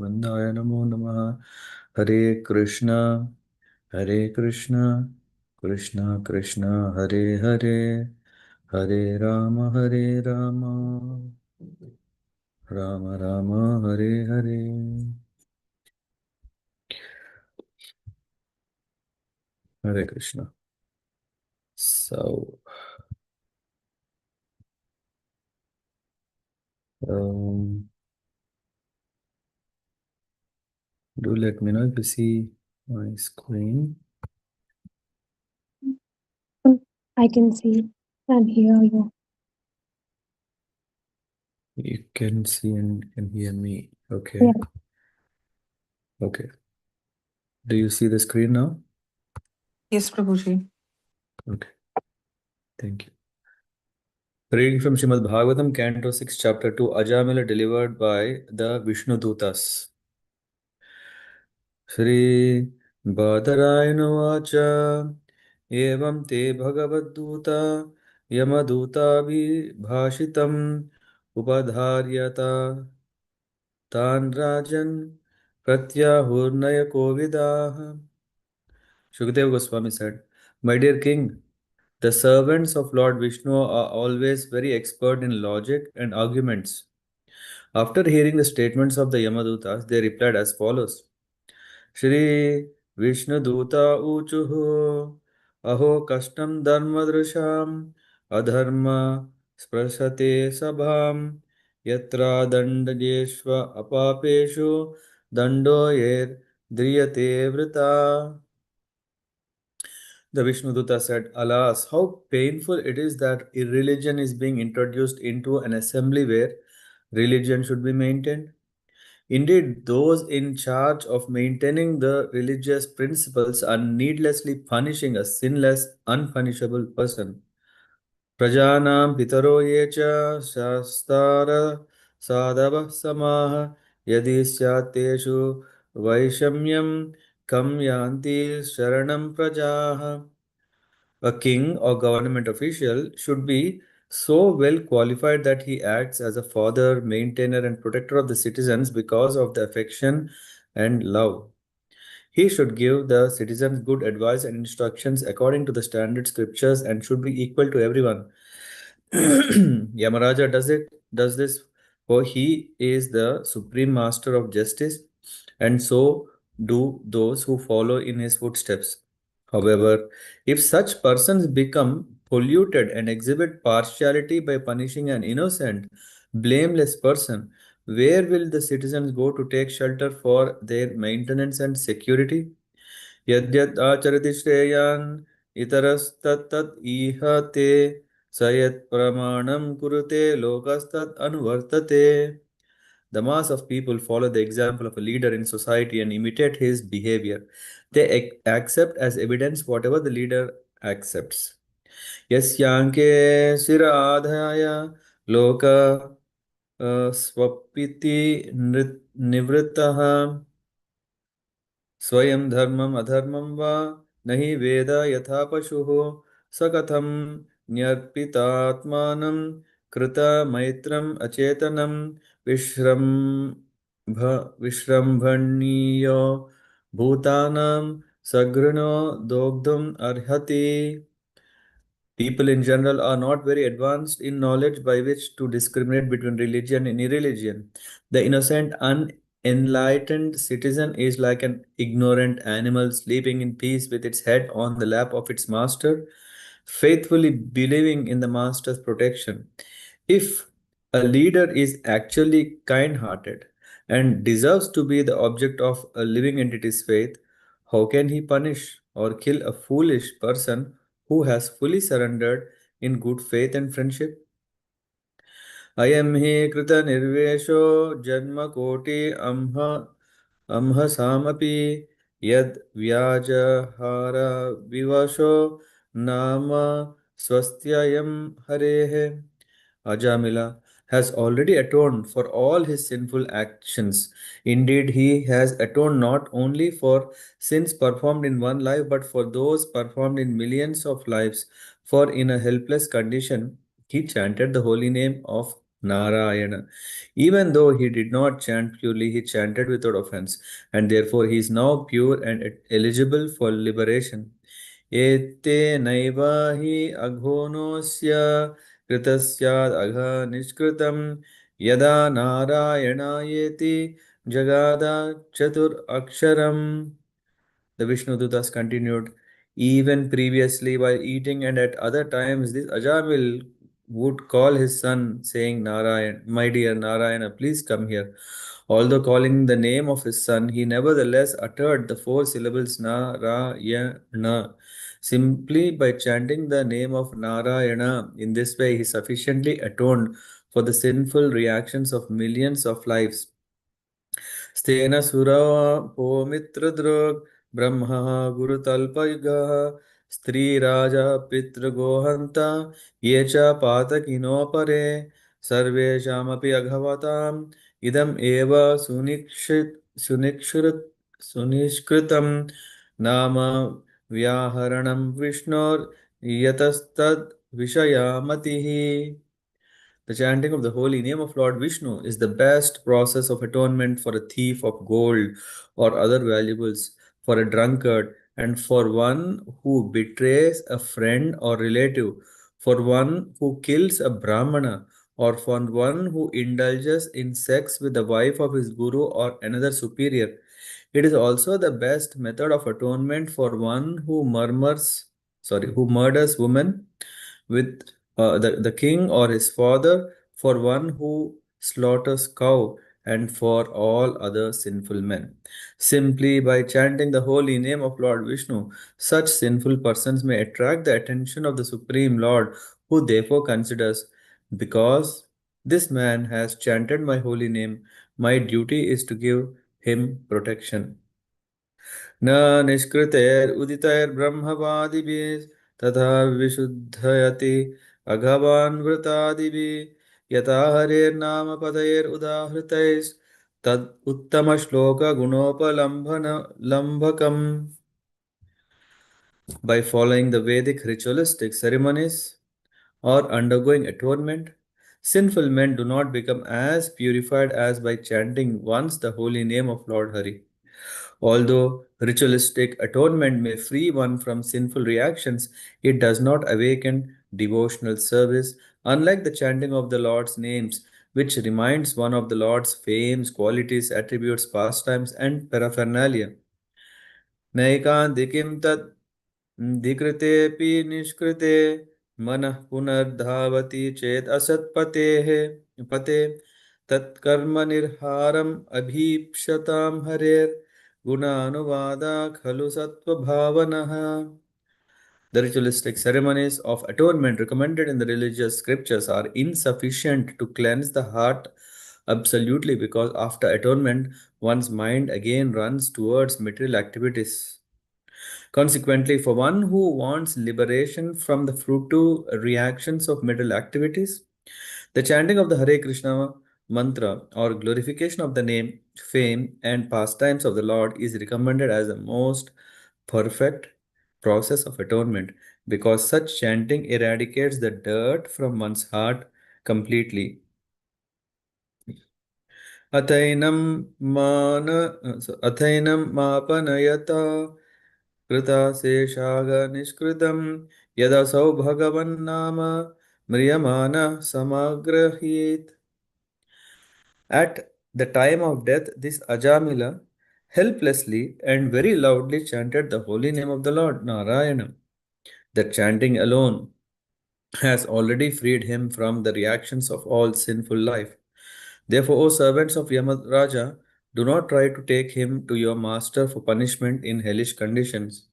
Govindaya Namo Namaha. Hare Krishna, Hare Krishna, Krishna Krishna, Hare Hare, Hare Rama, Hare Rama, Rama Rama, Hare Hare. Hare Krishna. So, do let me know if you see my screen. I can see and hear you. You can see and can hear me. Okay. Yeah. Okay. Do you see the screen now? Yes, Prabhuji. Okay. Thank you. Reading from Srimad Bhāgavatam, Canto 6, Chapter 2, Ajamila delivered by the Vishnu Dutas. Shri Badarayana Vacha Evam te Bhagavad-dūta Yama-dūta bhāshitam Upadharyata Tan Rajan Pratyahurnaya Kovidaha. Shukadeva Goswami said, My dear king, the servants of Lord Vishnu are always very expert in logic and arguments. After hearing the statements of the Yamadutas, they replied as follows. Shri Vishnu Duta Uchuhu Aho Kashtam Dharmadrusham Adharma Sprasate Sabham Yatra Dandajeshva Apapeshu Dandoyer Driyate Vrita. The Vishnudutta said, Alas, how painful it is that irreligion is being introduced into an assembly where religion should be maintained. Indeed, those in charge of maintaining the religious principles are needlessly punishing a sinless, unpunishable person. Prajanam pitaro yecha shastara sadava samaha yadi syateshu vaishamyam kam yanti sharanam prajaha. A king or government official should be so well qualified that he acts as a father, maintainer, and protector of the citizens because of the affection and love. He should give the citizens good advice and instructions according to the standard scriptures and should be equal to everyone. Yamaraja does this for he is the supreme master of justice, and so do those who follow in his footsteps. However, if such persons become polluted and exhibit partiality by punishing an innocent, blameless person, where will the citizens go to take shelter for their maintenance and security? Yadyat acharati shreyan itarastat iha te sayat pramanam kurute lokastat anuvartate. The mass of people follow the example of a leader in society and imitate his behavior. They accept as evidence whatever the leader accepts. Yasyanke siradhaya loka swapiti nivrittaha स्वयं धर्मम अधर्मम वा नहि वेद यथा पशुः स कथं न्यर्पितात्मानं कृतमैत्रम् अचेतनं विश्रम्भणीयो भूतानां सघृणो दोग्धुम् अर्हति. People in general are not very advanced in knowledge by which to discriminate between religion and irreligion. The innocent, unenlightened citizen is like an ignorant animal sleeping in peace with its head on the lap of its master, faithfully believing in the master's protection. If a leader is actually kind hearted and deserves to be the object of a living entity's faith, how can he punish or kill a foolish person who has fully surrendered in good faith and friendship? Ayam hi krita nirvesho janma koti amhasamapi yad vyajahara vivasho nama swastyayam harehe. Ajamila has already atoned for all his sinful actions. Indeed, he has atoned not only for sins performed in one life, but for those performed in millions of lives. For in a helpless condition, he chanted the holy name of Narayana. Even though he did not chant purely, he chanted without offense, and therefore he is now pure and eligible for liberation. Ete naiva hi aghonosya kritasyad agha nishkritam yada narayana yeti jagada chatur aksharam. The Vishnu Dutas continued, even previously while eating and at other times, this Ajamil would call his son, saying, Narayan, my dear Narayana, please come here. Although calling the name of his son, he nevertheless uttered the four syllables Narayana. Simply by chanting the name of Narayana, in this way, he sufficiently atoned for the sinful reactions of millions of lives. स्तेन सुरपो मित्रदृग् ब्रह्मः गुरुतल्पयुगः स्त्रीराजा पितृगोहन्ता ये च पातकिनोपरे सर्वेषामपि अघवताम् इदम् एव सुनिष्कृतं नाम व्याहरणं विष्णोर्यतस्तद् विषयामतिः. The chanting of the holy name of Lord Vishnu is the best process of atonement for a thief of gold or other valuables, for a drunkard, and for one who betrays a friend or relative, for one who kills a brahmana, or for one who indulges in sex with the wife of his guru or another superior. It is also the best method of atonement for one who murders women with the king or his father, for one who slaughters cow, and for all other sinful men. Simply by chanting the holy name of Lord Vishnu, such sinful persons may attract the attention of the Supreme Lord, who therefore considers, because this man has chanted my holy name, my duty is to give him protection. न निष्कृतैरुदितैर्ब्रह्मवादिभिः तथा विशुद्धयति अघवान् वृतादिभिः यथा हरेर्नाम पदैरुदाहृतैस्तद् उत्तमश्लोकगुणोपलम्भकम्. By following the Vedic ritualistic ceremonies or undergoing atonement, sinful men do not become as purified as by chanting once the holy name of Lord Hari. Although ritualistic atonement may free one from sinful reactions, it does not awaken devotional service, unlike the chanting of the Lord's names, which reminds one of the Lord's fames, qualities, attributes, pastimes, and paraphernalia. नैकान्तिकीं तत् धिकृतेऽपि निष्कृते मनः पुनर्धावति चेत् असत्पतेः पते तत्कर्मनिर्हारम् अभीप्सतां हरेर्गुणानुवादा खलु सत्त्वभावनः. The ritualistic ceremonies of atonement recommended in the religious scriptures are insufficient to cleanse the heart absolutely, because after atonement, one's mind again runs towards material activities. Consequently, for one who wants liberation from the fruitive reactions of mental activities, the chanting of the Hare Krishna mantra or glorification of the name, fame, and pastimes of the Lord is recommended as the most perfect process of atonement, because such chanting eradicates the dirt from one's heart completely. अथैनं मान अथैनं मापनयता कृताशेषागनिष्कृतं यदसौ भगवन्नाम म्रियमाणः समाग्रहीत्. At the time of death, this Ajamila helplessly and very loudly chanted the holy name of the Lord Narayana. The chanting alone has already freed him from the reactions of all sinful life. Therefore, O servants of Yamaraja, do not try to take him to your master for punishment in hellish conditions.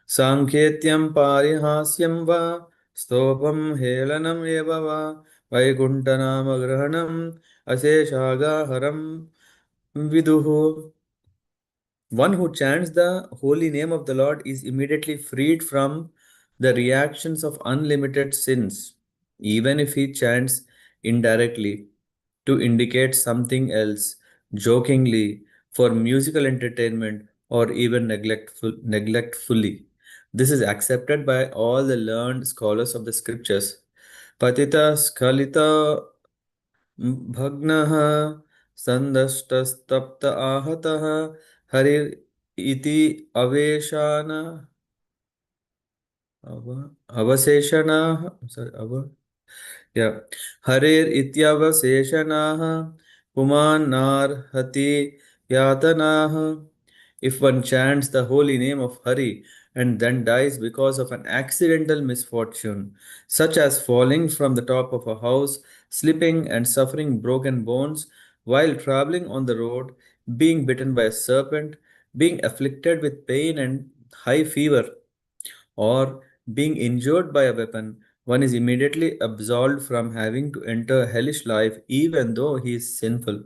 Sankhetyam parihasyam va stopam helanam eva va vaikuntanama grahanam aseshaga haram viduhu. One who chants the holy name of the Lord is immediately freed from the reactions of unlimited sins, even if he chants indirectly to indicate something else, jokingly, for musical entertainment, or even neglectfully. This is accepted by all the learned scholars of the scriptures. Patita Skalita भग्नः सन्दष्टस्तप्त आहतः हरिर् इति अवेशान अवशेषणाः sorry, yeah. हरेर् इत्यवशेषणाः पुमान्नार्हति यातनाः. If one chants the holy name of Hari and then dies because of an accidental misfortune, such as falling from the top of a house, slipping and suffering broken bones while traveling on the road, being bitten by a serpent, being afflicted with pain and high fever, or being injured by a weapon, one is immediately absolved from having to enter hellish life even though he is sinful.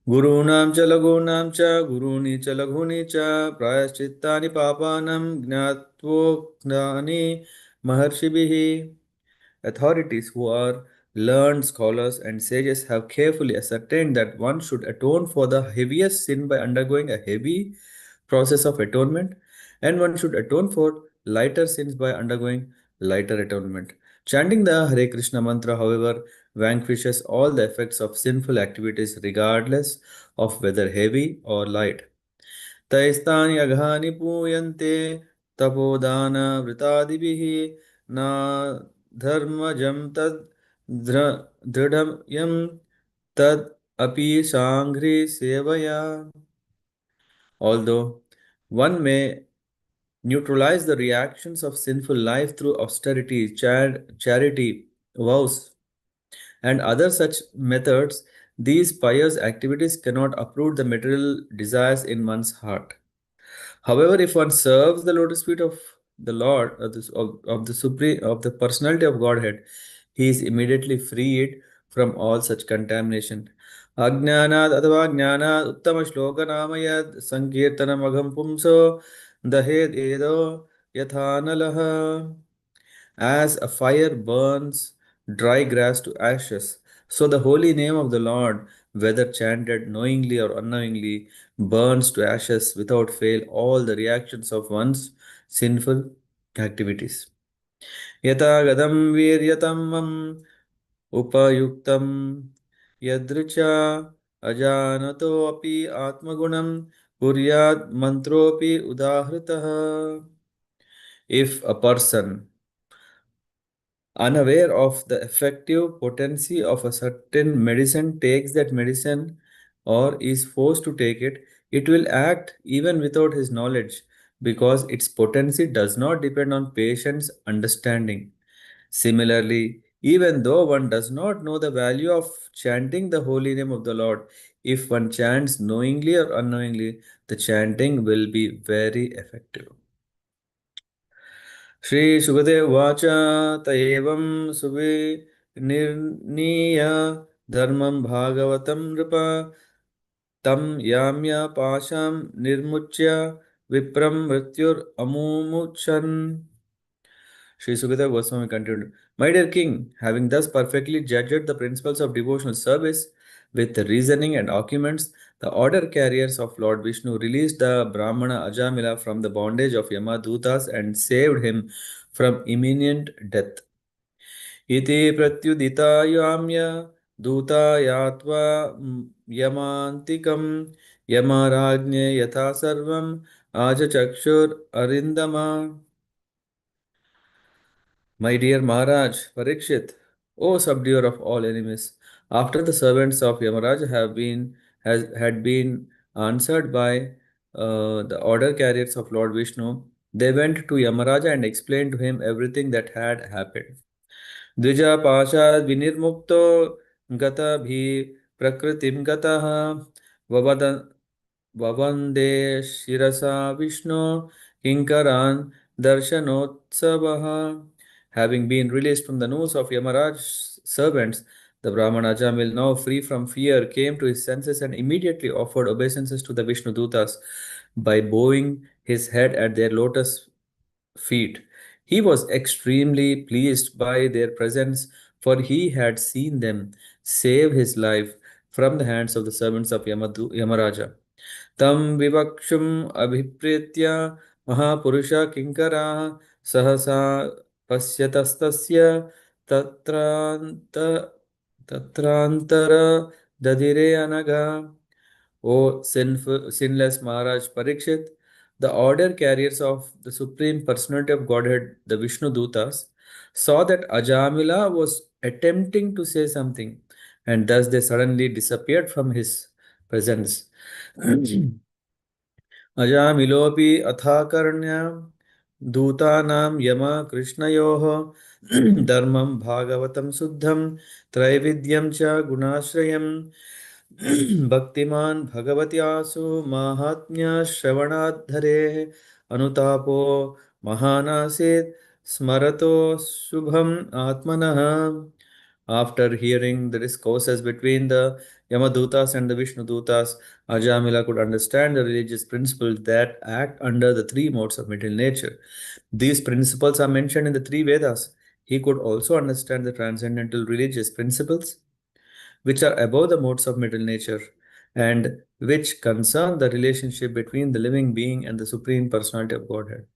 गुरूणां च लघूनां च गुरूणि च लघूनि च प्रायश्चित्तानि पापानां ज्ञात्वोक्तानि महर्षिभिः. Authorities who are learned scholars and sages have carefully ascertained that one should atone for the heaviest sin by undergoing a heavy process of atonement, and one should atone for lighter sins by undergoing lighter atonement. Chanting the Hare Krishna mantra, however, vanquishes all the effects of sinful activities regardless of whether heavy or light. तैस्तानि अघानि पूयन्ते तपोदानवृतादिभिः न धर्मजं तद् दृढं तद् अपि साङ्घ्रि सेवया. Although one may neutralize the reactions of sinful life through austerity, charity, vows, and other such methods, these pious activities cannot uproot the material desires in one's heart. However, if one serves the lotus feet of the Lord, of the Supreme, of the personality of Godhead, he is immediately freed from all such contamination. Ajnanad अथवा ज्ञानात् उत्तम श्लोक नाम यद संकीर्तनमघं पुंसो दहेद एदो यथानलः. As a fire burns dry grass to ashes, so the holy name of the Lord, whether chanted knowingly or unknowingly, burns to ashes without fail all the reactions of one's sinful activities. Yata gadam viryatamam upayuktam yadricha ajanato api atmagunam kuryat mantropi udahritah. If a person unaware of the effective potency of a certain medicine takes that medicine or is forced to take it, it will act even without his knowledge because its potency does not depend on patient's understanding. Similarly, even though one does not know the value of chanting the holy name of the Lord, if one chants knowingly or unknowingly, the chanting will be very effective. श्रीसुखदेव उवाच त एवं सुविनिर्णीय धर्मं भागवतं नृप तं याम्य पाशां निर्मुच्य विप्रं मृत्युरमुमुचन्. Sri Sukadeva Goswami continued, My dear king, having thus perfectly judged the principles of devotional service with reasoning and arguments, the order carriers of Lord Vishnu released the Brahmana Ajamila from the bondage of Yamadutas and saved him from imminent death. इति प्रत्युदितायाम्य दूतायात्वा यमान्तिकं यमराज्ञे यथा सर्वम् आचचक्षुररिन्दमा. My dear Maharaj, Parikshit, O subduer of all enemies, after the servants of Yamaraj had been answered by the order carriers of Lord Vishnu, they went to Yamaraja and explained to him everything that had happened. द्विजपाशाद् विनिर्मुक्तो गतभि प्रकृतिं गतः ववद ववन्दे शिरसा Vishnu किङ्करान् दर्शनोत्सवः. Having been released from the noose of Yamaraj's servants, the Brahmana Jamil, now free from fear, came to his senses and immediately offered obeisances to the Vishnu Dutas by bowing his head at their lotus feet. He was extremely pleased by their presence, for he had seen them save his life from the hands of the servants of Yamaraja. Tam vivakshum abhipretya mahapurusha kinkara sahasa pasyatastasya tatranta Tatrantara dadire anaga. O sinless Maharaj Parikshit, the order carriers of the Supreme Personality of Godhead, the Vishnu Dutas, saw that Ajamila was attempting to say something, and thus they suddenly disappeared from his presence. अजामिलोऽपि अथाकर्ण्या दूतानां यम कृष्णयोः धर्मं भागवतं शुद्धं त्रैविध्यं च गुणाश्रयं भक्तिमान् भगवत्यासु माहात्म्यश्रवणाद्धरेः अनुतापो महानासीत् स्मरतो शुभम् आत्मनः. After hearing the discourses between the Yamadutas and the Vishnu Dutas, Ajamila could understand the religious principles that act under the three modes of material nature. These principles are mentioned in the three Vedas. He could also understand the transcendental religious principles which are above the modes of material nature and which concern the relationship between the living being and the Supreme Personality of Godhead.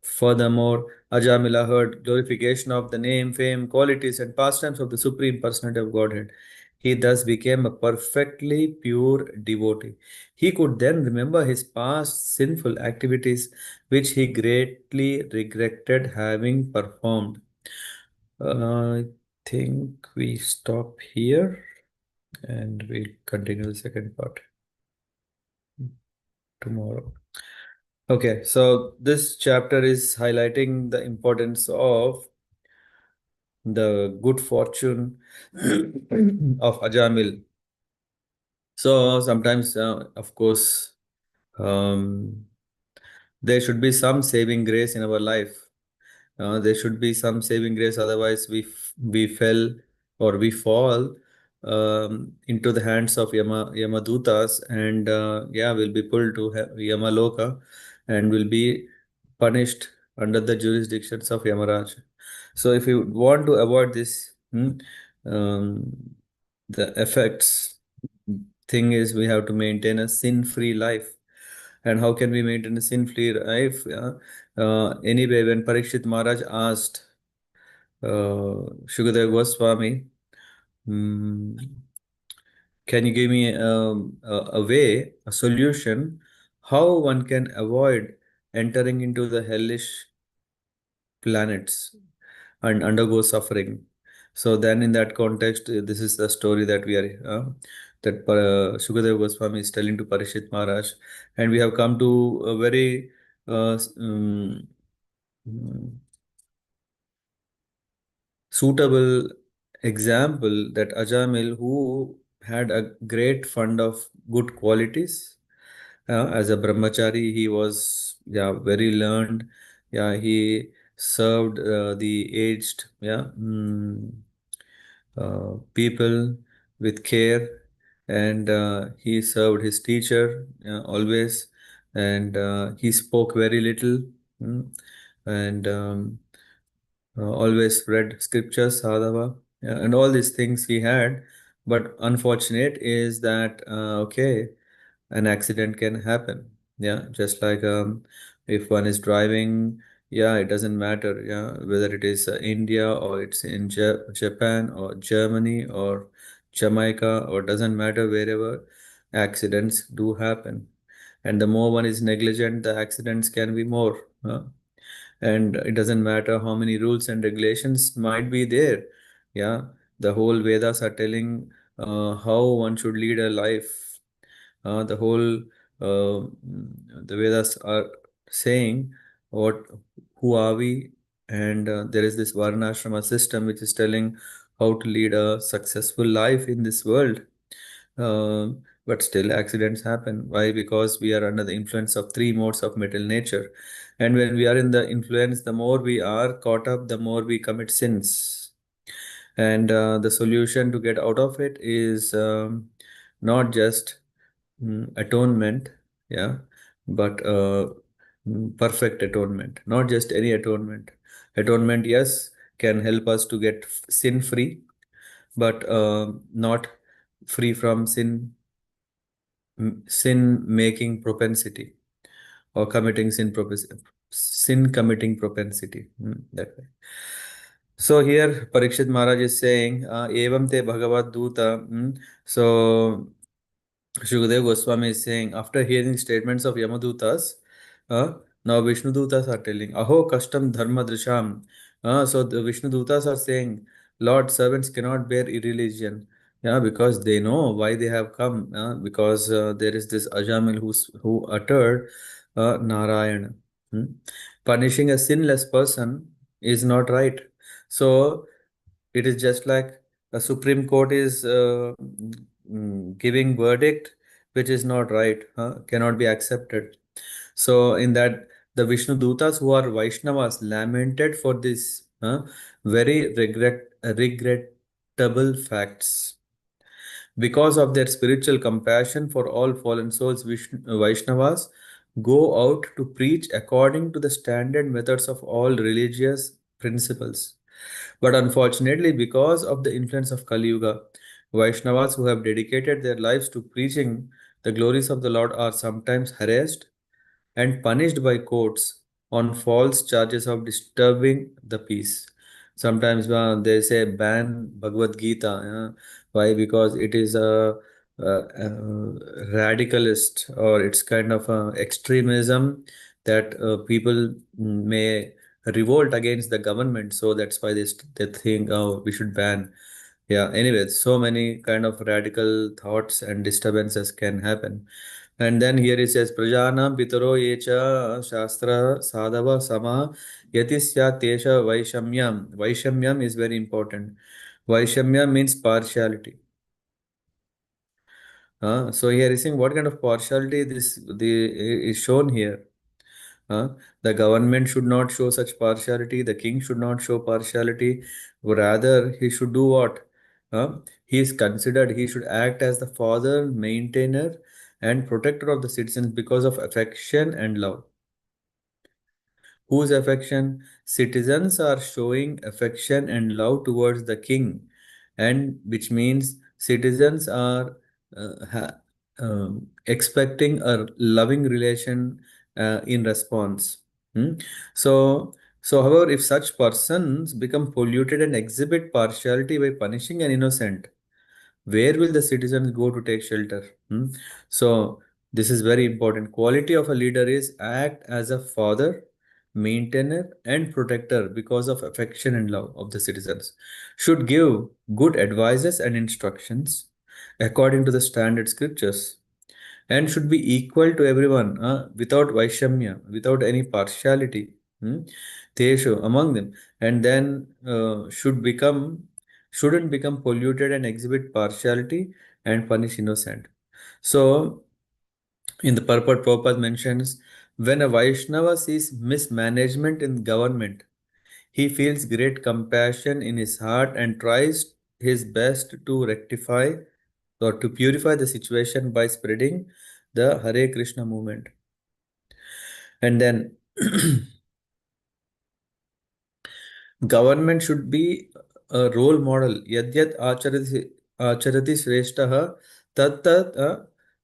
Furthermore, Ajamila heard glorification of the name, fame, qualities, and pastimes of the Supreme Personality of Godhead. He thus became a perfectly pure devotee. He could then remember his past sinful activities, which he greatly regretted having performed. I think we stop here and we'll continue the second part tomorrow. Okay, so this chapter is highlighting the importance of the good fortune of Ajamil. So sometimes, of course, um, there should be some saving grace in our life. There should be some saving grace, otherwise we fell or we fall into the hands of Yamadutas, and yeah, we'll be pulled to Yamaloka and will be punished under the jurisdictions of Yamaraj. So if you want to avoid this, um, the effects thing is we have to maintain a sin-free life. And how can we maintain a sin-free life? Anyway, when Parikshit Maharaj asked Shukadeva Goswami, mm, can you give me a way, a solution, how one can avoid entering into the hellish planets and undergo suffering? So then, in that context, this is the story that we are that Shukadeva Goswami is telling to Parikshit Maharaj, and we have come to a very mm, suitable example that Ajamil, who had a great fund of good qualities, as a brahmachari, he was very learned. Yeah, he served the aged people with care, and he served his teacher always, and he spoke very little, mm, and always read scriptures, sadhava, yeah, and all these things he had. But unfortunate is that okay, an accident can happen. Yeah, just like if one is driving, yeah, it doesn't matter. Yeah, whether it is India or it's in Japan or Germany or Jamaica, or doesn't matter wherever, accidents do happen. And the more one is negligent, the accidents can be more. And it doesn't matter how many rules and regulations might be there. Yeah, the whole Vedas are telling how one should lead a life. The whole the Vedas are saying what who are we, and there is this Varnashrama system which is telling how to lead a successful life in this world. But still, accidents happen. Why? Because we are under the influence of three modes of material nature. And when we are in the influence, the more we are caught up, the more we commit sins. And the solution to get out of it is not just atonement, yeah, but perfect atonement, not just any atonement. Atonement, yes, can help us to get sin free, but not free from sin making propensity or committing sin committing propensity, that way. So here Parikshit Maharaj is saying, Evam te Bhagavad Duta. So Shukadeva Goswami is saying, after hearing statements of Yamadutas, now Vishnu Dutas are telling, Aho Kashtam Dharma Drisham. So the Vishnu Dutas are saying, Lord, servants cannot bear irreligion. Yeah, because they know why they have come. Because there is this Ajamil who uttered Narayana. Hmm? Punishing a sinless person is not right. So it is just like a Supreme Court is giving verdict which is not right, cannot be accepted. So in that, the Vishnu Dutas who are Vaishnavas lamented for this very regrettable facts. Because of their spiritual compassion for all fallen souls, Vaishnavas go out to preach according to the standard methods of all religious principles. But unfortunately, because of the influence of Kali Yuga, Vaishnavas who have dedicated their lives to preaching the glories of the Lord are sometimes harassed and punished by courts on false charges of disturbing the peace. Sometimes they say ban Bhagavad Gita. Why? Because it is a radicalist, or it's kind of a extremism that people may revolt against the government. So that's why they think, oh, we should ban. Yeah, anyways, so many kind of radical thoughts and disturbances can happen. And then here it says, Prajanam Pitaro Yecha Shastra Sadhava Sama Yatisya Tesha Vaishamyam. Vaishamyam is very important. Vaishamyam means partiality. So here is saying what kind of partiality is shown here. The government should not show such partiality. The king should not show partiality. Rather, he should do what? He is considered, he should act as the father, maintainer, and protector of the citizens because of affection and love. Whose affection? Citizens are showing affection and love towards the king, and which means citizens are expecting a loving relation in response. Hmm? So, however, if such persons become polluted and exhibit partiality by punishing an innocent, where will the citizens go to take shelter? So this is very important. Quality of a leader is act as a father, maintainer, and protector because of affection and love of the citizens. Should give good advices and instructions according to the standard scriptures, and should be equal to everyone without vaishamya, without any partiality. Hmm? Teshu among them, and then shouldn't become polluted and exhibit partiality and punish innocent. So in the purport, Prabhupada mentions, when a Vaishnava sees mismanagement in government, he feels great compassion in his heart and tries his best to rectify or to purify the situation by spreading the Hare Krishna movement. And then government should be a role model. Yadyat acharati shrestha tat tat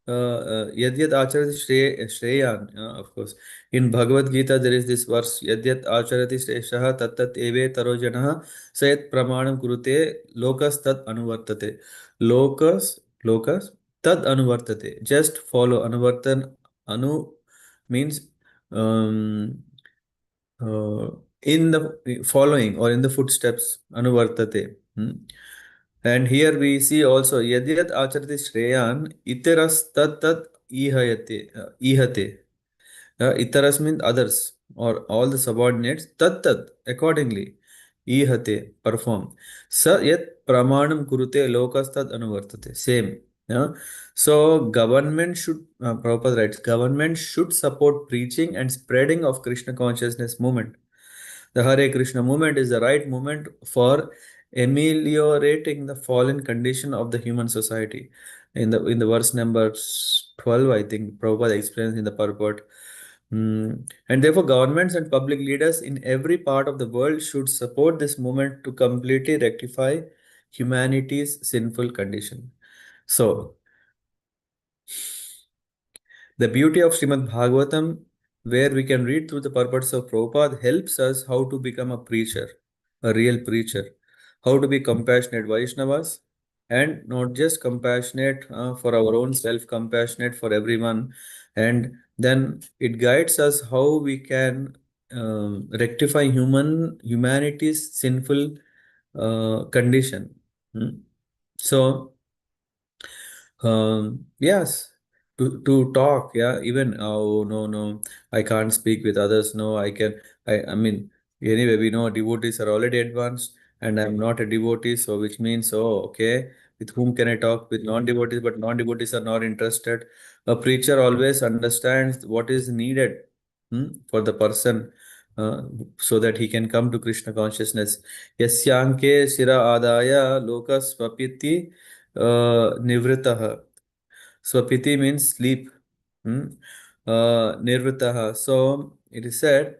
yadyat acharati shreyan. Of course, in Bhagavad Gita there is this verse, yadyat acharati shrestha tat tat eve tarojanaha sayat pramanam kurute lokas tat anuvartate. Lokas tad anuvartate. Just follow. Anu means um, uh, in the following or in the footsteps, anuvartate. And here we see also yadyat acharati shreyan iteras tat tat ihate. Itaras means others or all the subordinates. Tat tat accordingly. Ihate perform. Sa yat pramanam kurute lokas tad anuvartate. Same. Yeah. So government should, Prabhupada writes, government should support preaching and spreading of Krishna consciousness movement. The Hare Krishna movement is the right movement for ameliorating the fallen condition of the human society. In the verse number 12, I think Prabhupada explains in the purport. And therefore, governments and public leaders in every part of the world should support this movement to completely rectify humanity's sinful condition. So, the beauty of Srimad Bhagavatam, where we can read through the purports of Prabhupada, helps us how to become a preacher. a real preacher. How to be compassionate Vaishnavas, and not just compassionate for our own self, compassionate for everyone. And then it guides us how we can rectify humanity's sinful condition. Hmm. So yes, to talk, yeah, even oh no no, I can't speak with others. No, I can. I mean, anyway, we know devotees are already advanced, and I'm not a devotee, so which means oh okay, with whom can I talk? With non-devotees, but non-devotees are not interested. A preacher always understands what is needed for the person. Uh, so that he can come to Krishna consciousness. Yasyanke shira adaya lokas svapiti nivritah. Swapiti means sleep. Hmm? Nirvritaha. So it is said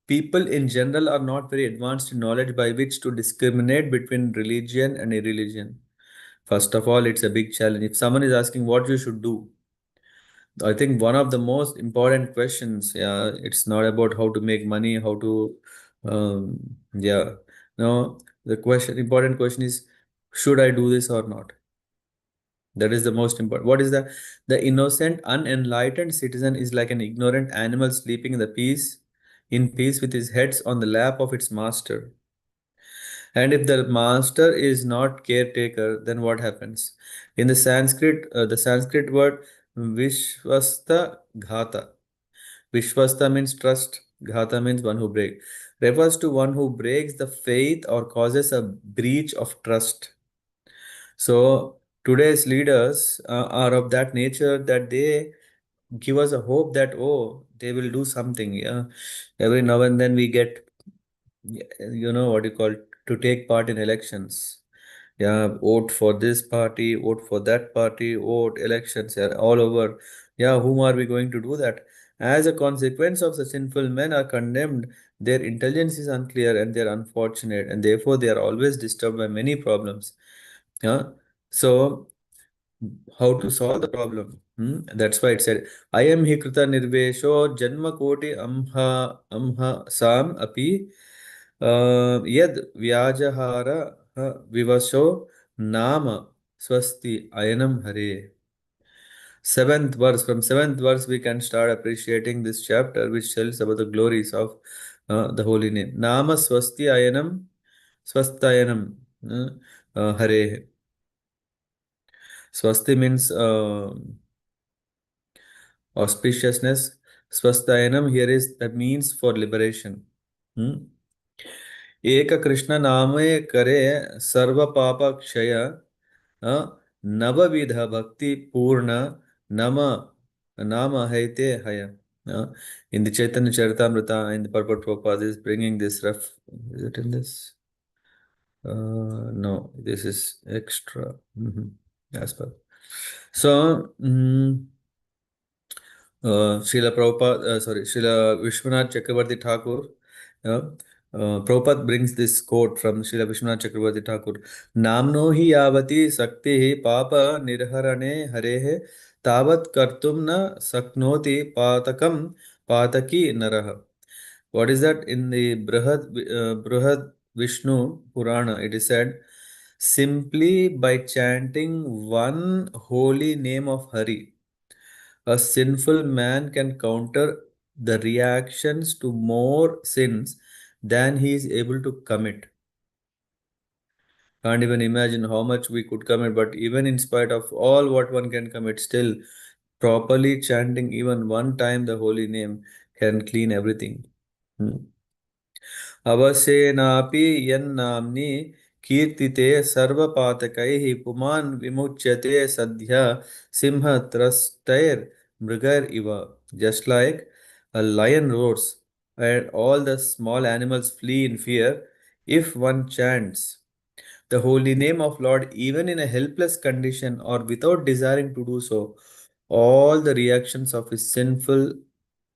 people in general are not very advanced in knowledge by which to discriminate between religion and irreligion. First of all, it's a big challenge. If someone is asking what you should do, I think one of the most important questions, yeah, it's not about how to make money, how to, yeah, no, important question is, should I do this or not? That is the most important. What is the innocent, unenlightened citizen is like an ignorant animal sleeping in peace with his heads on the lap of its master. And if the master is not caretaker, then what happens? In the Sanskrit word Vishwasta Ghata. Vishwasta means trust. Ghata means one who breaks. Refers to one who breaks the faith or causes a breach of trust. So today's leaders are of that nature that they give us a hope that oh they will do something. Yeah, every now and then we get you know what you call to take part in elections. Yeah, vote for this party, vote for that party, vote elections. Yeah, all over. Yeah, whom are we going to do that? As a consequence of the sinful men are condemned, their intelligence is unclear and they're unfortunate, and therefore they are always disturbed by many problems. Yeah. So how to solve the problem? That's why it said, I am hikrita nirvesho janma koti amha sam api yad vyajahara vivasho nama swasti ayanam hare. Seventh verse. From seventh verse, we can start appreciating this chapter, which tells about the glories of the holy name. Nama swasti ayanam swastayanam hare. Swasti means auspiciousness. Swastayanam here is that means for liberation. Hmm? एक कृष्ण नामे करे सर्व पाप क्षय नवविध भक्ति पूर्ण नम नाम हैते हय. In the Chaitanya Charitamrita, in the purport Prabhupada is bringing this ref. Is it in this? No, this is extra. As per. So, Srila Vishwanath Chakravarti Thakur, Prabhupada brings this quote from Srila Vishwanath Chakravarti Thakur. Namno hi yavati sakti papa nirharane harehe tavat kartum na saknoti patakam pataki naraha. What is that? In the Brihad Vishnu Purana, it is said, simply by chanting one holy name of Hari, a sinful man can counter the reactions to more sins than he is able to commit. Can't even imagine how much we could commit, but even in spite of all what one can commit, still properly chanting even one time the holy name can clean everything. Hmm. अवसेनापि यन्नाम्नि कीर्तिते सर्वपातकैः पुमान् विमुच्यते सद्यः सिंहत्रस्तैर्मृगैरिव. Just like a lion roars and all the small animals flee in fear, if one chants the holy name of Lord even in a helpless condition or without desiring to do so, all the reactions of his sinful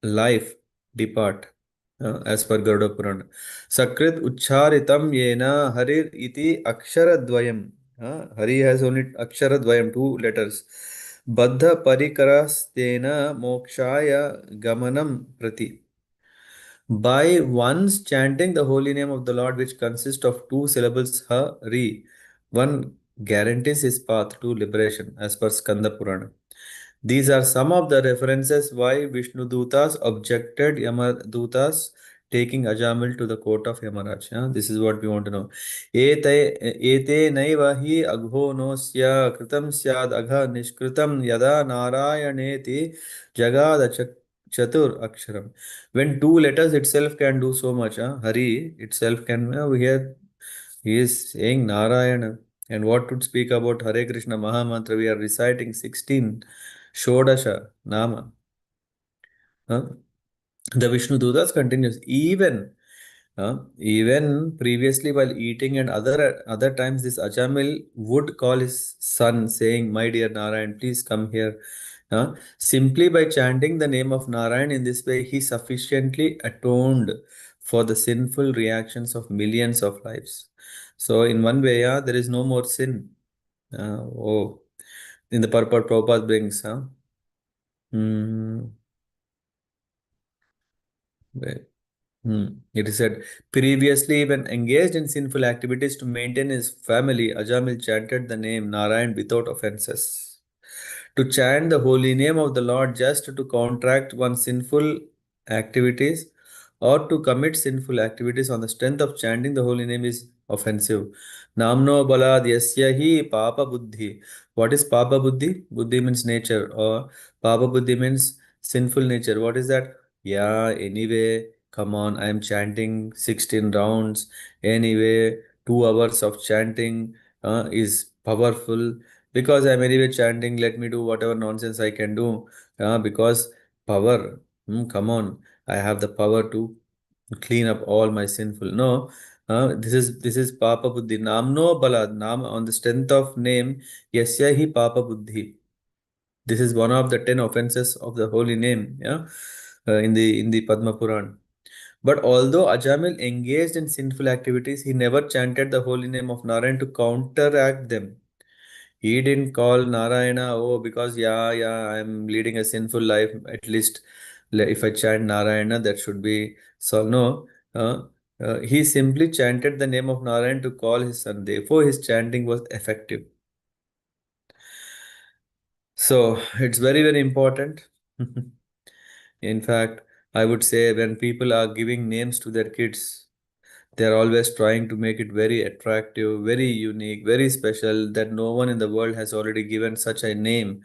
life depart. As per Garuda Purana. Sakrit Ucharitam Yena Harir iti Aksharadvayam. Hari has only Aksharadvayam, two letters. Baddha Parikarastena Mokshaya Gamanam Prati. By once chanting the holy name of the Lord, which consists of two syllables Hari, one guarantees his path to liberation, as per Skanda Purana. These are some of the references why Vishnu Dutas objected Yamadutas taking Ajamil to the court of Yamaraj. This is what we want to know. Ete naiva hi agho no sya kritam syad agha nishkritam yada narayaneti jagada chatur aksharam. When two letters itself can do so much, Hari itself can, here he is saying Narayana. And what to speak about Hare Krishna Mahamantra? We are reciting 16 Shodasha Nama. Huh? The Vishnu Dutas continues. Even previously while eating and other times, this Ajamil would call his son saying, "My dear Narayan, please come here." Simply by chanting the name of Narayan in this way, he sufficiently atoned for the sinful reactions of millions of lives. So in one way, there is no more sin. In the purport Prabhupada brings, Hmm. Wait. It is said, previously, when engaged in sinful activities to maintain his family, Ajamil chanted the name Narayan without offenses. To chant the holy name of the Lord just to counteract one's sinful activities or to commit sinful activities on the strength of chanting the holy name is offensive. Namno balad yasya hi papa buddhi. What is papa buddhi? Buddhi means nature, or papa buddhi means sinful nature. What is that? Yeah, anyway, come on, I am chanting 16 rounds. Anyway, 2 hours of chanting is powerful. Because I'm anyway chanting, let me do whatever nonsense I can do. Because power, come on, I have the power to clean up all my sinful. No, this is Papa Buddhi. Namno Balad, Nam on the strength of name, Yasya hi Papa Buddhi. This is one of the 10 offenses of the holy name, in the Padma Puran. But although Ajamil engaged in sinful activities, he never chanted the holy name of Narayan to counteract them. He didn't call Narayana, oh, because I'm leading a sinful life. At least if I chant Narayana, that should be so. No, he simply chanted the name of Narayan to call his son. Therefore, his chanting was effective. So it's very, very important. In fact, I would say when people are giving names to their kids, they're always trying to make it very attractive, very unique, very special, that no one in the world has already given such a name.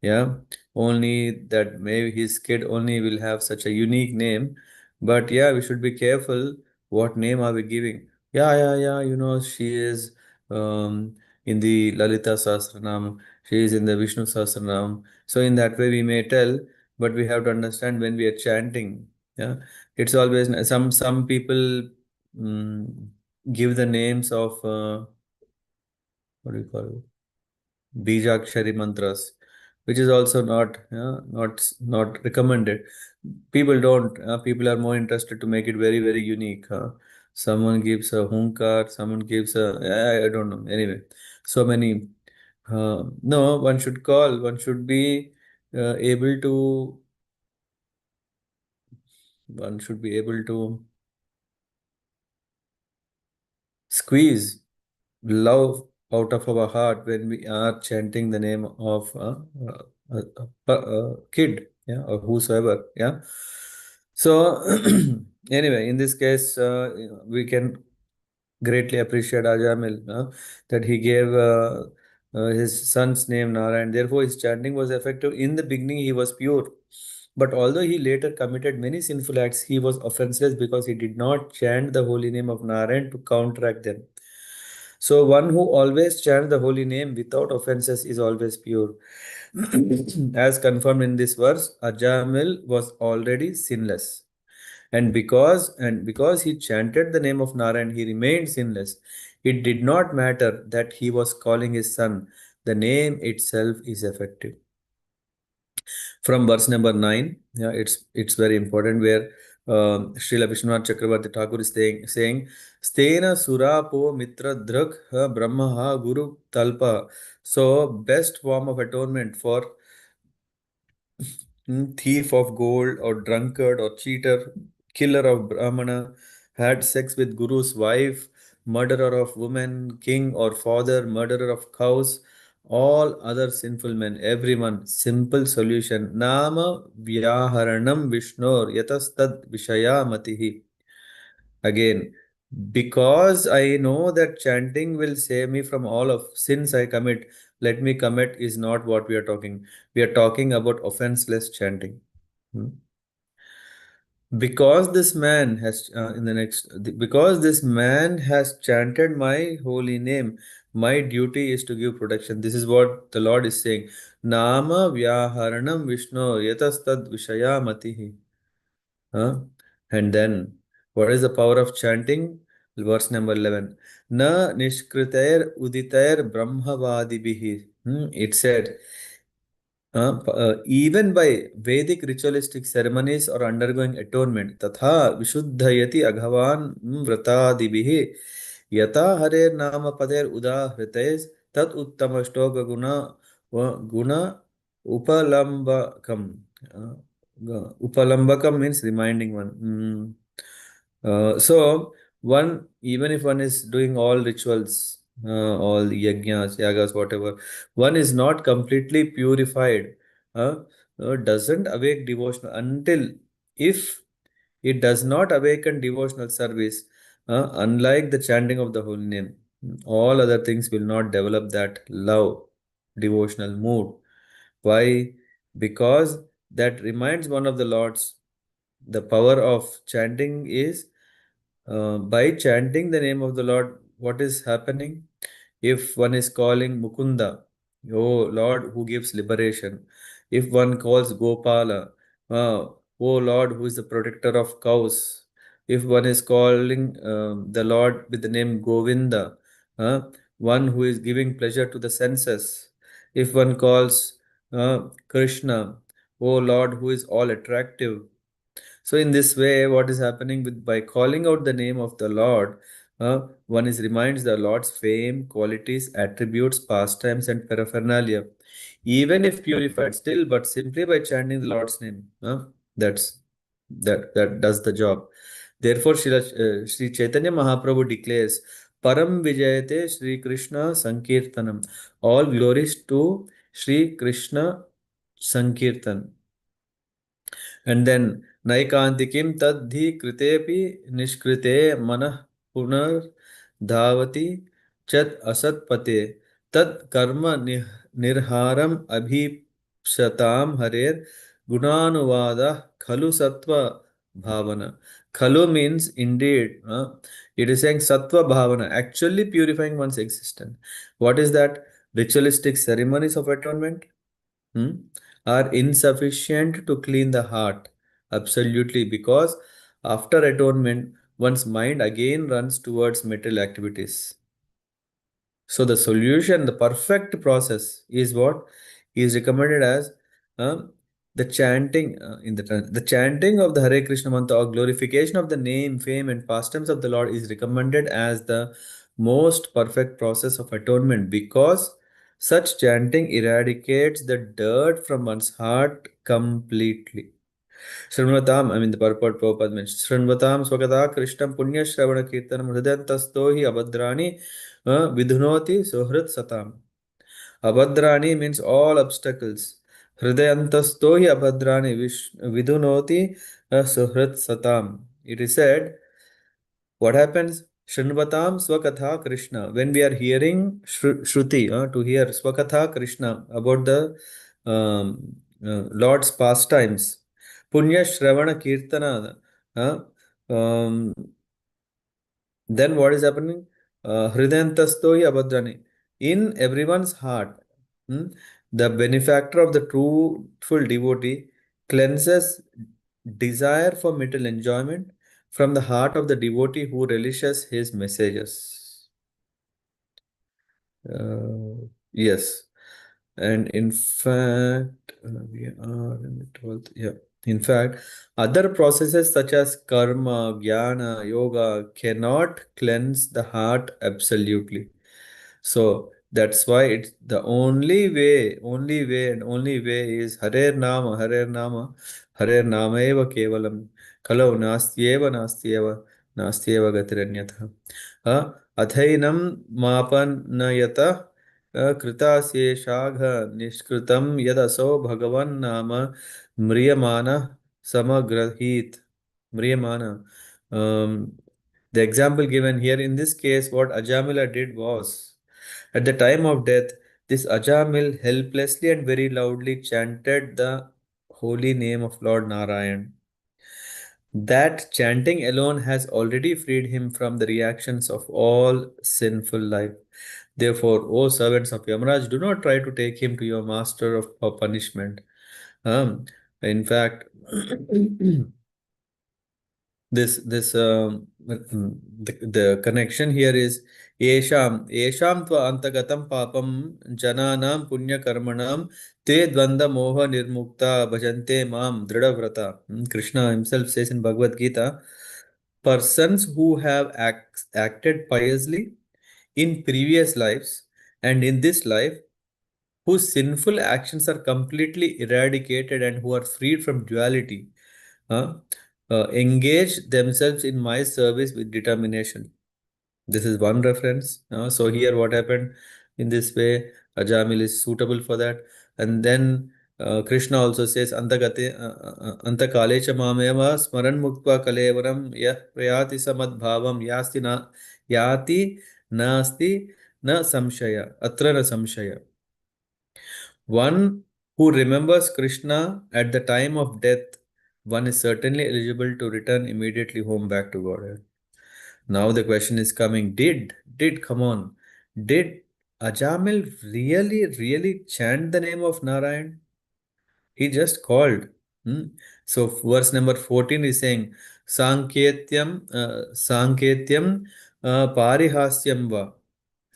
Yeah, only that maybe his kid only will have such a unique name. But yeah, we should be careful what name are we giving. Yeah, she is in the Lalita Sahasranam, she is in the Vishnu Sahasranam. So in that way we may tell, but we have to understand when we are chanting. Yeah, it's always some people mm, give the names of what do you call it? Bijakshari mantras, which is also not recommended. People don't. People are more interested to make it very very unique. Someone gives a hunkar, someone gives a I don't know. Anyway, so many. No, one should call. One should be able to. One should be able to squeeze love out of our heart when we are chanting the name of a kid, yeah, or whosoever, yeah. So anyway, in this case, we can greatly appreciate Ajamil, that he gave his son's name Narayan. Therefore, his chanting was effective. In the beginning, he was pure. But although he later committed many sinful acts, he was offenseless because he did not chant the holy name of Narayan to counteract them. So one who always chants the holy name without offenses is always pure. As confirmed in this verse, Ajamil was already sinless. And because he chanted the name of Narayan, he remained sinless. It did not matter that he was calling his son. The name itself is effective. From verse number 9, yeah, it's very important, where Srila Vishwanath Chakravarti Thakur is saying Stena Surapo Mitra Dhruk Brahmaha Guru Talpa. So best form of atonement for thief of gold or drunkard or cheater killer of Brahmana, had sex with Guru's wife, murderer of women, king or father, murderer of cows, all other sinful men, everyone. Simple solution. Nama Vyaharanam Vishnor Yatastad Vishaya Matihi. Again, because I know that chanting will save me from all of sins I commit, let me commit is not what we are talking. We are talking about offenseless chanting. Hmm. Because this man has because this man has chanted my holy name, my duty is to give protection. This is what the Lord is saying. Nama Vyaharanam Vishnu Yatastad Vishaya Matihi. Huh? And then, what is the power of chanting? Verse number 11. Na nishkritair uditair brahmavadibihi. It said, even by Vedic ritualistic ceremonies or undergoing atonement, tatha vishuddhayati aghavan vratadibihi yata harer nama pader udahritais tat uttama shtoka guna upalambakam. Uh, Upalambakam means reminding one. So one, even if one is doing all rituals, all yajnas, yagas, whatever, one is not completely purified. Uh, doesn't awake devotional until if it does not awaken devotional service. Unlike the chanting of the holy name, all other things will not develop that love, devotional mood. Why? Because that reminds one of the Lord's. The power of chanting is by chanting the name of the Lord, what is happening? If one is calling Mukunda, oh Lord who gives liberation. If one calls Gopala, oh Lord who is the protector of cows. If one is calling the Lord with the name Govinda, uh, one who is giving pleasure to the senses. If one calls Krishna, oh Lord who is all attractive. So in this way, what is happening with by calling out the name of the Lord, one is reminds the Lord's fame, qualities, attributes, pastimes, and paraphernalia. Even if purified, still, but simply by chanting the Lord's name, that's that does the job. Therefore, Sri Chaitanya Mahaprabhu declares, "Param Vijayate Sri Krishna Sankirtanam." All glories to Sri Krishna Sankirtan. And then नैकान्तिकीं तद्धि कृतेऽपि निष्कृते मनः पुनर्धावति cat असत्पते तत् कर्म निर्हारम् अभीप्सतां हरेर् गुणानुवादः खलु सत्व bhavana. Khalu means indeed. It is saying sattva bhavana, actually purifying one's existence. What is that? Ritualistic ceremonies of atonement hmm, are insufficient to clean the heart. Absolutely, because after atonement, one's mind again runs towards material activities. So the solution, the perfect process is what is recommended as the chanting the chanting of the Hare Krishna mantra or glorification of the name, fame, and pastimes of the Lord is recommended as the most perfect process of atonement because such chanting eradicates the dirt from one's heart completely. Srinvatam, I mean the purport Prabhupada mentions. Srinvatam Swagata Krishnam Punya Shravana Kirtanam Hridantasto hi Abhadrani Vidhunoti Suhrit Satam. Abhadrani means all obstacles. Hridayantasto hi Abhadrani Vidhunoti Suhrit Satam. It is said, what happens? Shrinvatam Swakatha Krishna. When we are hearing Shruti, to hear Swakatha Krishna about the Lord's pastimes, Punya Shravana Kirtana, um, then what is happening? Hridayantasto hi Abhadrani. In everyone's heart, hmm, the benefactor of the truthful devotee cleanses desire for material enjoyment from the heart of the devotee who relishes his messages. Yes. And in fact, we are in the 12th. Yeah. In fact, other processes such as karma, jnana, yoga cannot cleanse the heart absolutely. So, That's why it's the only way is Harer Nama eva kevalam. Kalau nastyeva gatiranyatha. Athainam mapanayata kritasye shagha nishkritam yadaso bhagavan nama mriyamana samagrahit. Mriyamana. The example given here in this case, what Ajamila did was, at the time of death, this Ajamil helplessly and very loudly chanted the holy name of Lord Narayan. That chanting alone has already freed him from the reactions of all sinful life. Therefore, O servants of Yamaraj, do not try to take him to your master for punishment. In fact, the connection here is yesham tva antagatam papam jananam punya karmanam te dvanda moha nirmukta bhajante mam dridhavrata. Krishna himself says in Bhagavad Gita, persons who have acted piously in previous lives and in this life, whose sinful actions are completely eradicated and who are freed from duality, uh, engage themselves in my service with determination. This is one reference. So here what happened in this way, Ajamil is suitable for that. And then Krishna also says, Antakalecha mameva smaran muktva kalevaram yah prayati samad bhavam yati nasti na samshaya, atra na samshaya. One who remembers Krishna at the time of death, one is certainly eligible to return immediately home back to Godhead. Now the question is coming, come on, did Ajamil really chant the name of Narayan? He just called. So verse number 14 is saying, Sanketyam Parihasyam va.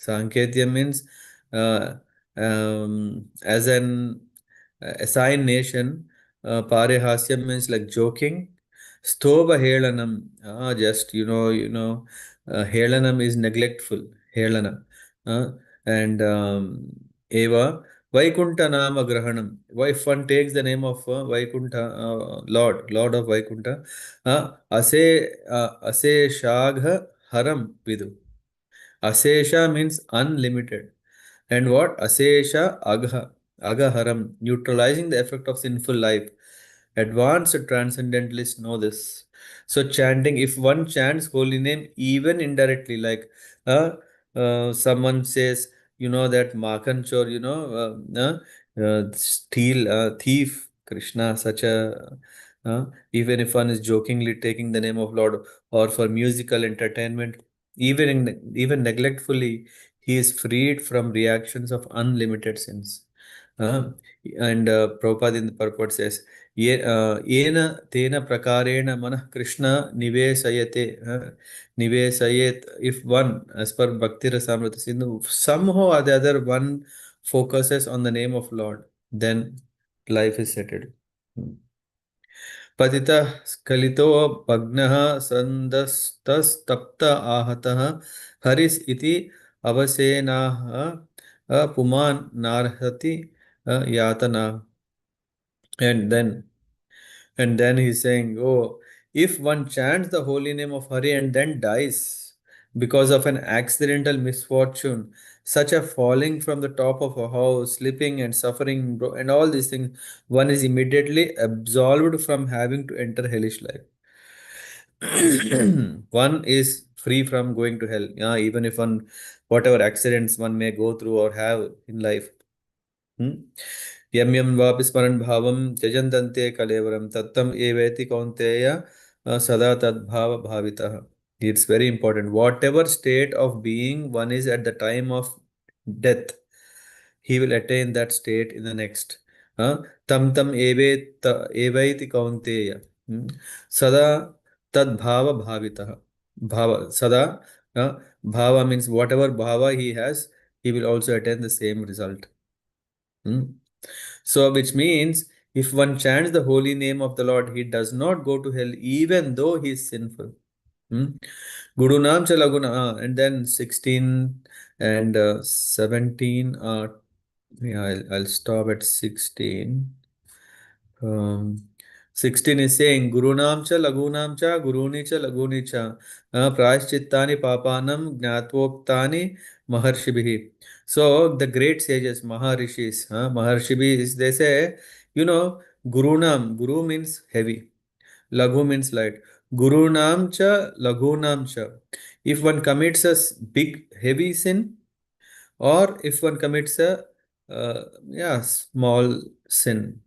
Sanketyam means uh, as an assigned nation. Parihasyam means like joking. Stova Helanam, just Helanam is neglectful. Helana. Uh, and Eva. Vaikunta Nama Grahanam. If one takes the name of Vaikunta, Lord of Vaikunta, Ase Shagha Haram Vidu. Asesha means unlimited. And what? Asesha Agaharam, neutralizing the effect of sinful life. Advanced transcendentalists know this. So chanting, if one chants holy name even indirectly, like someone says, that Makan Chor, steal, thief, Krishna, such a, even if one is jokingly taking the name of Lord or for musical entertainment, even neglectfully, he is freed from reactions of unlimited sins. Uh, and Prabhupada in the purport says, Yena tena prakarena manah Krishna nivesayate. Nivesayet, if one, as per Bhakti Rasamrita Sindhu, somehow or the other one focuses on the name of Lord, then life is settled. पतितः स्खलितो भग्नः सन्दस्तस्तप्त आहतः हरिस् इति अवसेनाः पुमान् नार्हति यातना. And then he's saying, oh, if one chants the holy name of Hari and then dies because of an accidental misfortune, such a falling from the top of a house, slipping and suffering, and all these things, one is immediately absolved from having to enter hellish life. One is free from going to hell. Yeah, even if whatever accidents one may go through or have in life. यम यम वापि स्मरण भावम त्यजन्तन्ते कलेवरम तत्तम एवेति कौन्तेय सदा तद्भाव भावितः. It's very important. Whatever state of being one is at the time of death, he will attain that state in the next. Tam tam evaiti kaunteya. Sada tadbhava bhavitah. Bhava. Sada. Bhava means whatever bhava he has, he will also attain the same result. So, which means if one chants the holy name of the Lord, he does not go to hell even though he is sinful. Guru Nam Chala Guna, and then 16 And 17, yeah, I'll stop at 16. Um, 16 is saying Gurunam cha lagunam cha guruni cha laguni cha prayaschittani papanam gnatvoktani maharshibhi. So the great sages, Maharishis, Maharshibhis, they say, you know, Gurunam, Guru means heavy, Lagu means light. Gurunam cha lagunam cha. If one commits a big heavy sin, or if one commits a small sin,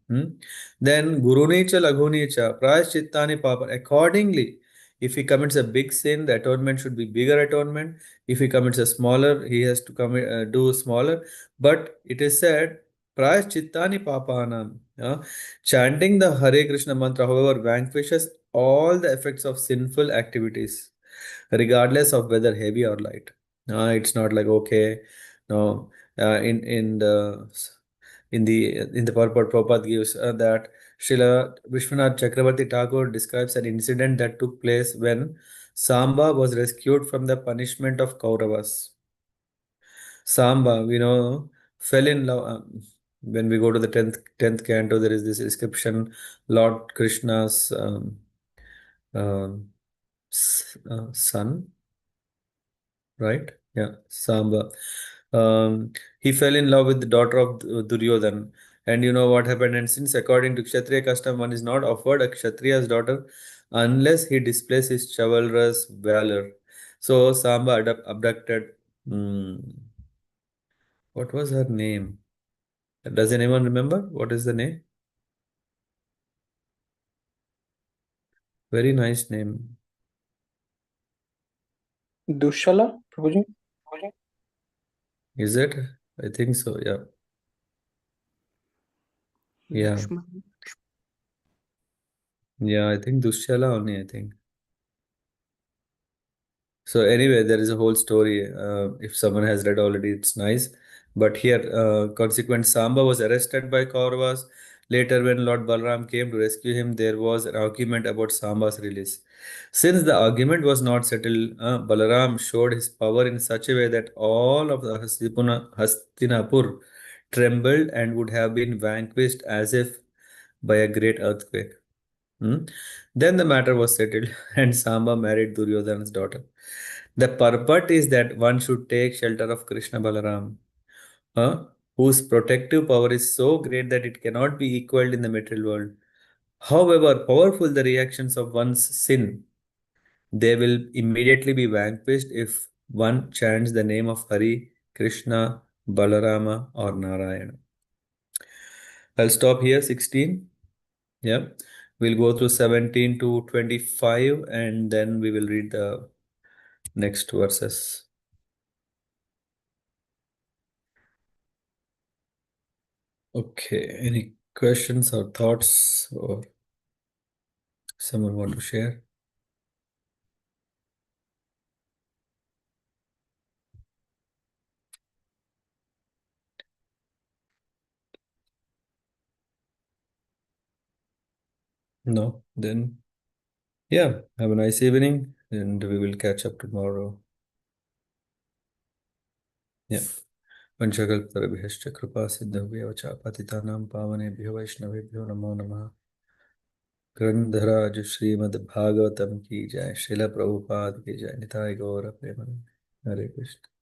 then gurunicha lagunicha prayaschittani papa. Accordingly, if he commits a big sin, the atonement should be bigger atonement. If he commits a smaller, he has to do smaller. But it is said prayaschittani papanam. Chanting the Hare Krishna mantra, however, vanquishes all the effects of sinful activities, regardless of whether heavy or light. It's not like okay, no. In the purport, Prabhupada gives that Srila Vishwanath Chakravarti Thakur describes an incident that took place when Samba was rescued from the punishment of Kauravas. Samba, fell in love. When we go to the tenth canto, there is this description: Lord Krishna's um, son, right? Yeah, Samba. He fell in love with the daughter of Duryodhan. And you know what happened? And since according to Kshatriya custom, one is not offered a Kshatriya's daughter unless he displays his chivalrous valor. So Samba abducted. Hmm, what was her name? Does anyone remember? What is the name? Very nice name. Dushala, Prabhuji? Is it? I think so. Yeah. Yeah. Lakshman. Yeah. I think Dushyala only. I think. So anyway, there is a whole story. If someone has read already, it's nice. But here, consequent Samba was arrested by Kauravas. Later, when Lord Balram came to rescue him, there was an argument about Samba's release. Since the argument was not settled, Balaram showed his power in such a way that all of the Hastinapur trembled and would have been vanquished as if by a great earthquake. Hmm? Then the matter was settled, and Samba married Duryodhana's daughter. The purport is that one should take shelter of Krishna Balaram, whose protective power is so great that it cannot be equaled in the material world. However powerful the reactions of one's sin, they will immediately be vanquished if one chants the name of Hari, Krishna, Balarama, or Narayana. I'll stop here, 16. Yeah. We'll go through 17 to 25 and then we will read the next verses. Okay. Any questions or thoughts or someone want to share? No? Then, yeah. Have a nice evening and we will catch up tomorrow. Yeah. Vanchakल्पतरुभ्यश्च कृपा सिन्धुभ्यः च पतितानां पावनेभ्यो वैष्णवेभ्यो नमो नमः। ग्रंथराज श्रीमद् भागवतम की जय। श्रील प्रभुपाद की जय। निताय गौर प्रेमानंद। हरे कृष्ण।